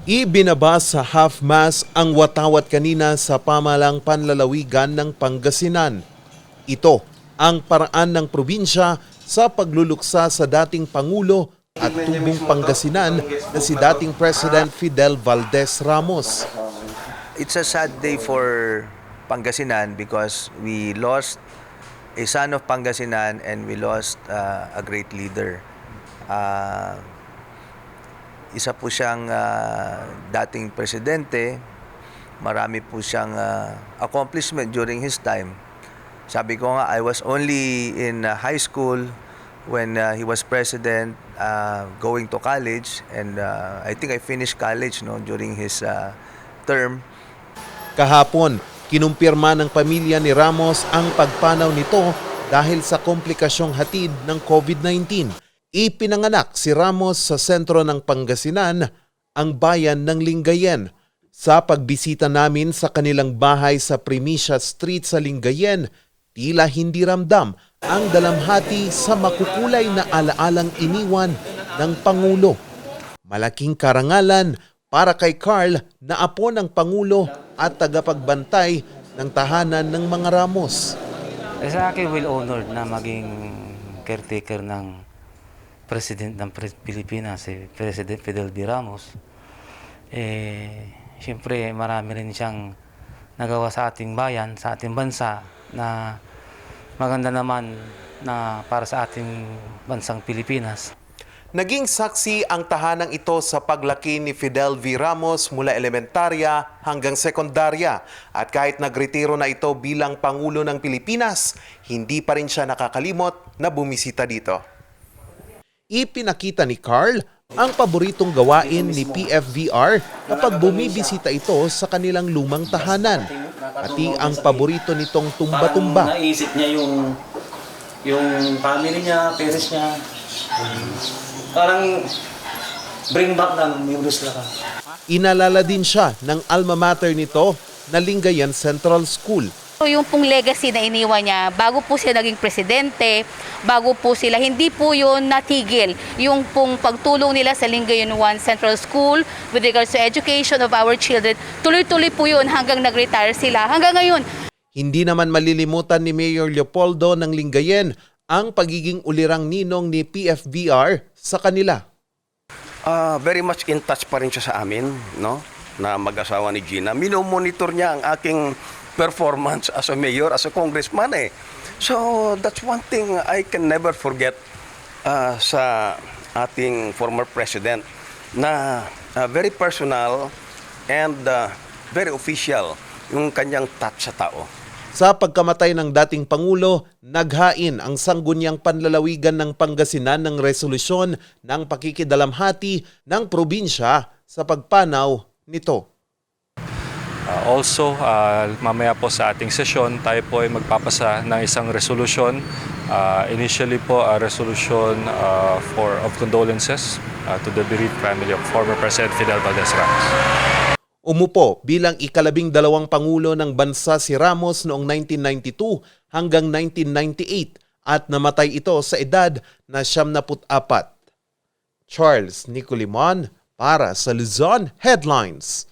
Ibinaba sa half-mast ang watawat kanina sa pamalang panlalawigan ng Pangasinan. Ito ang paraan ng probinsya sa pagluluksa sa dating Pangulo at tumbong Pangasinan na si dating President Fidel Valdez Ramos. It's a sad day for Pangasinan because we lost a son of Pangasinan and we lost a great leader. Isa po siyang dating presidente, marami po siyang accomplishment during his time. Sabi ko nga, I was only in high school when he was president, going to college, and I think I finished college during his term. Kahapon, kinumpirma ng pamilya ni Ramos ang pagpanaw nito dahil sa komplikasyong hatid ng COVID-19. Ipinanganak si Ramos sa sentro ng Pangasinan, ang bayan ng Lingayen. Sa pagbisita namin sa kanilang bahay sa Primicia Street sa Lingayen, tila hindi ramdam ang dalamhati sa makukulay na alaalang iniwan ng Pangulo. Malaking karangalan para kay Carl na apo ng Pangulo at tagapagbantay ng tahanan ng mga Ramos. Sa akin, well honored na maging caretaker ng President ng Pilipinas, si President Fidel V. Ramos. Siyempre, marami rin siyang nagawa sa ating bayan, sa ating bansa, na maganda naman na para sa ating bansang Pilipinas. Naging saksi ang tahanang ito sa paglaki ni Fidel V. Ramos mula elementarya hanggang sekundarya. At kahit nagretiro na ito bilang Pangulo ng Pilipinas, hindi pa rin siya nakakalimot na bumisita dito. Ipinakita ni Carl ang paboritong gawain ni PFVR kapag bumibisita ito sa kanilang lumang tahanan. Pati ang paborito nitong tumba-tumba. Naisip niya yung family niya, parents niya. Parang bring back ng memories lang. Inalala din siya ng alma mater nito na Lingayen Central School. Yung pong legacy na iniwan niya, bago po siya naging presidente, bago po sila, hindi po yun natigil. Yung pong pagtulong nila sa Lingayen 1 Central School with regards to education of our children, tuloy-tuloy po yun hanggang nag-retire sila, hanggang ngayon. Hindi naman malilimutan ni Mayor Leopoldo ng Lingayen ang pagiging ulirang ninong ni PFVR sa kanila. Very much in touch pa rin siya sa amin, no? Na mag-asawa ni Gina. Minomonitor niya ang aking performance as a mayor, as a congressman eh. So that's one thing I can never forget sa ating former president na very personal and very official yung kanyang touch sa tao. Sa pagkamatay ng dating Pangulo, naghain ang sangguniang panlalawigan ng Pangasinan ng resolusyon ng pakikidalamhati ng probinsya sa pagpanaw nito. Also, mamaya po sa ating sesyon, tayo po ay magpapasa ng isang resolusyon. Initially po, a resolution of condolences to the bereaved family of former President Fidel Valdez Ramos. Umupo bilang ika-12 Pangulo ng bansa si Ramos noong 1992 hanggang 1998 at namatay ito sa edad na 74. Charles Nicolimon para sa Luzon Headlines.